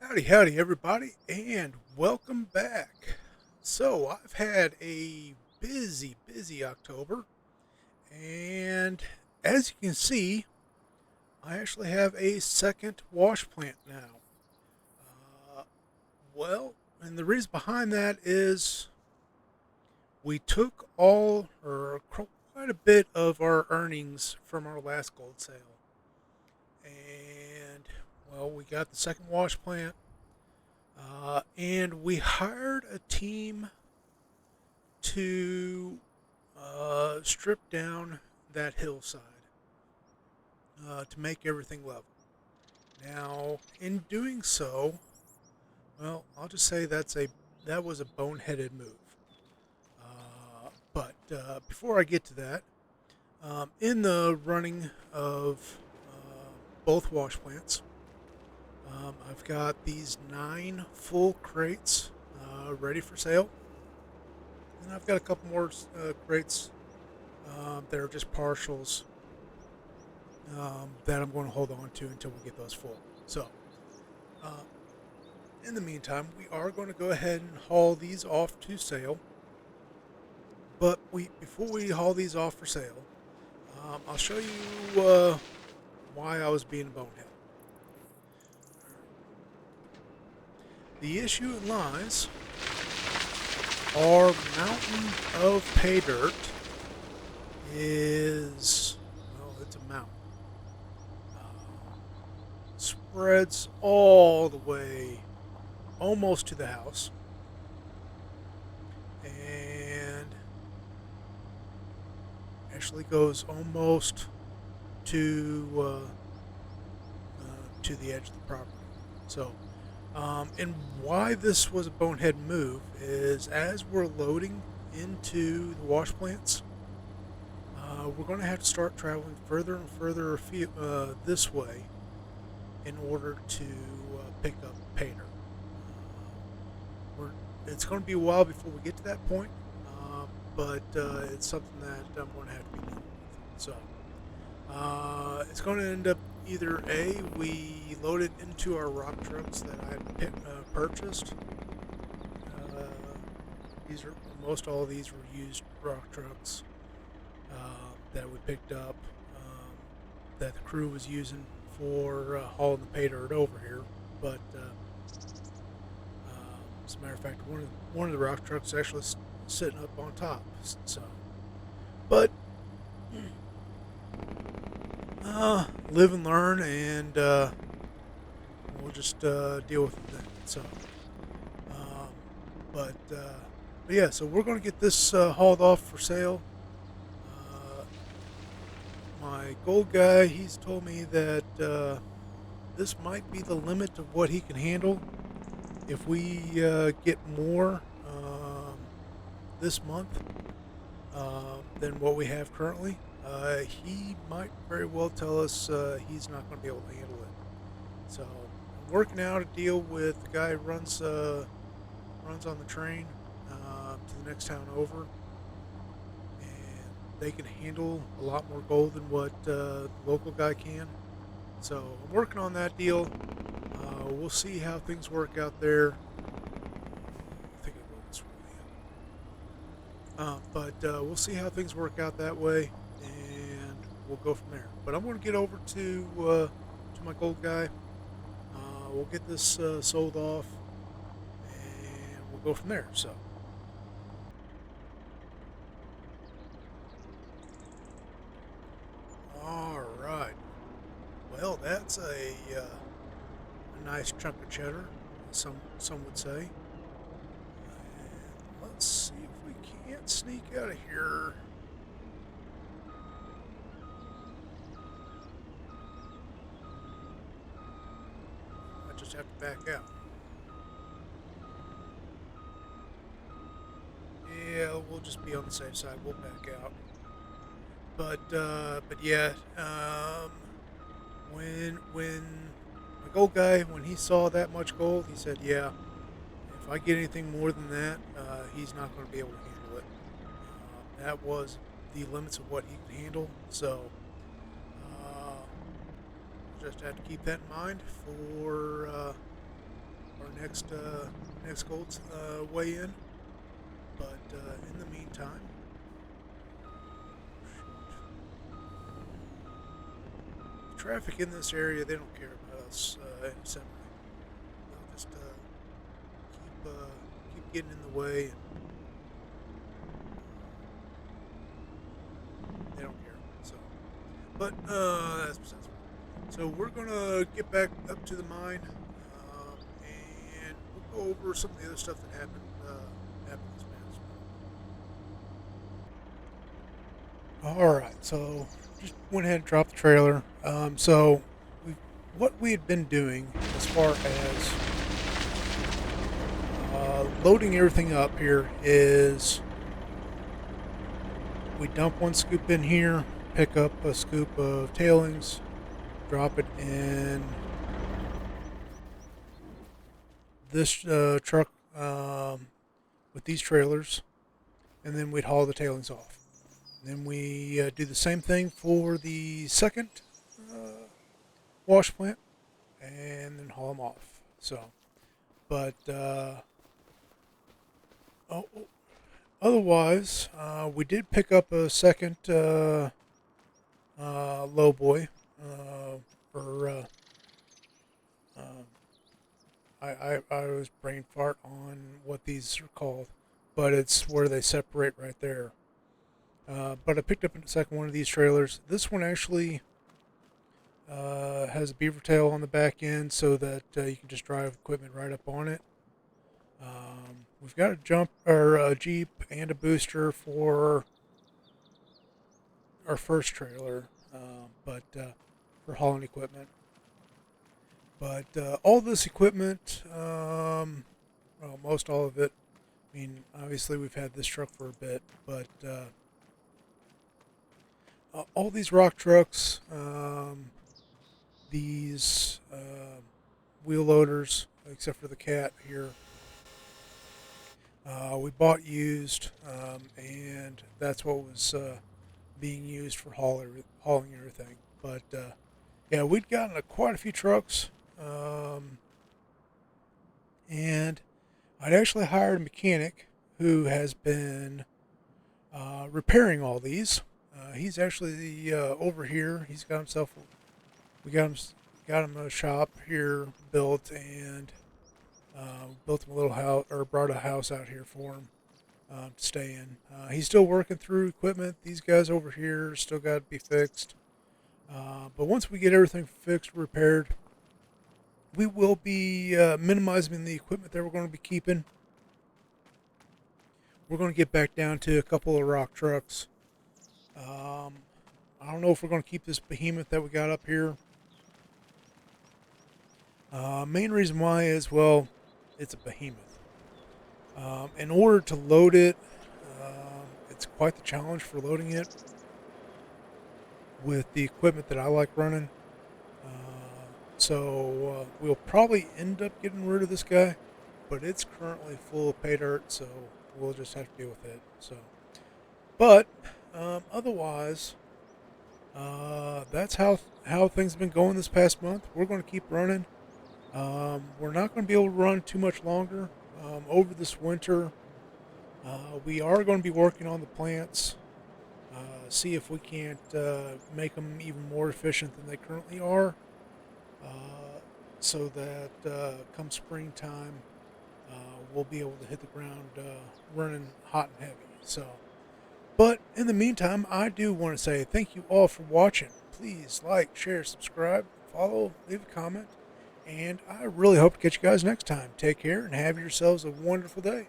Howdy, howdy, everybody, and welcome back. So, I've had a busy October, and as you can see, I actually have a second wash plant now. Uh, well, and the reason behind that is we took all or quite a bit of our earnings from our last gold sale, and well, we got the second wash plant. And we hired a team to strip down that hillside to make everything level. Now, in doing so, well, I'll just say that was a boneheaded move. But before I get to that, in the running of both wash plants, I've got these 9 full crates ready for sale, and I've got a couple more crates that are just partials that I'm going to hold on to until we get those full. So, uh, in the meantime, we are going to go ahead and haul these off to sale. But before we haul these off for sale, I'll show you why I was being a bonehead. The issue lies our mountain of pay dirt is, well, it's a mountain. Spreads all the way almost to the house, and actually goes almost to the edge of the property. So, and why this was a bonehead move is as we're loading into the wash plants, we're going to have to start traveling further and further this way in order to pick up pay dirt. It's going to be a while before we get to that point, but it's something that I'm going to have to be dealing with. So it's going to end up either A, we load it into our rock trucks that I purchased. Uh, these are all of these were used rock trucks that we picked up that the crew was using for hauling the pay dirt over here. But as a matter of fact, one of the rock trucks is actually sitting up on top. So, but live and learn, and we'll just deal with it then. So, um, but yeah, so we're going to get this hauled off for sale. My gold guy, he's told me that this might be the limit of what he can handle. If we get more this month than what we have currently, he might very well tell us he's not going to be able to handle it. So I'm working out a deal with the guy who runs on the train to the next town over, and they can handle a lot more gold than what the local guy can. So I'm working on that deal. We'll see how things work out there. I think I wrote this really. But we'll see how things work out that way, and we'll go from there. But I'm going to get over to my gold guy. We'll get this sold off, and we'll go from there. So. All right. Well, that's a nice chunk of cheddar, some would say. And let's see if we can't sneak out of here. I just have to back out. Yeah, we'll just be on the safe side. We'll back out. But yeah, when my gold guy, when he saw that much gold, he said, yeah, if I get anything more than that, he's not going to be able to handle it. That was the limits of what he could handle. So just have to keep that in mind next goals weigh in. But in the meantime, traffic in this area, they don't care about us in assembly. They'll just keep getting in the way, and they don't care. So, but that's besides the point. So we're gonna get back up to the mine, and we'll go over some of the other stuff that happened this past month. All right, so just went ahead and dropped the trailer. So what we had been doing as far as loading everything up here is we dump one scoop in here, pick up a scoop of tailings, drop it in this truck with these trailers, and then we'd haul the tailings off. Then we do the same thing for the second wash plant, and then haul them off. So, but otherwise, we did pick up a second low boy for. I was brain fart on what these are called, but it's where they separate right there. But I picked up a second one of these trailers. This one actually has a beaver tail on the back end so that you can just drive equipment right up on it. We've got a Jeep and a booster for our first trailer, but for hauling equipment. But all this equipment, well, most all of it. I mean, obviously we've had this truck for a bit, but all these rock trucks, these wheel loaders, except for the cat here, we bought used, and that's what was being used for hauling everything. But yeah, we'd gotten quite a few trucks, and I'd actually hired a mechanic who has been repairing all these. He's actually over here. He's got himself. We got him a shop here built, and built him a little house, or brought a house out here for him to stay in. He's still working through equipment. These guys over here still got to be fixed. But once we get everything fixed, repaired, we will be minimizing the equipment that we're going to be keeping. We're going to get back down to a couple of rock trucks. I don't know if we're going to keep this behemoth that we got up here. Main reason why is, well, it's a behemoth. In order to load it, it's quite the challenge for loading it with the equipment that I like running. So we'll probably end up getting rid of this guy, but it's currently full of pay dirt, so we'll just have to deal with it. So, but otherwise, that's how things have been going this past month. We're going to keep running. We're not going to be able to run too much longer over this winter. We are going to be working on the plants, see if we can't make them even more efficient than they currently are, so that come springtime we'll be able to hit the ground running hot and heavy. So, but in the meantime, I do want to say thank you all for watching. Please like, share, subscribe, follow, leave a comment. And I really hope to catch you guys next time. Take care and have yourselves a wonderful day.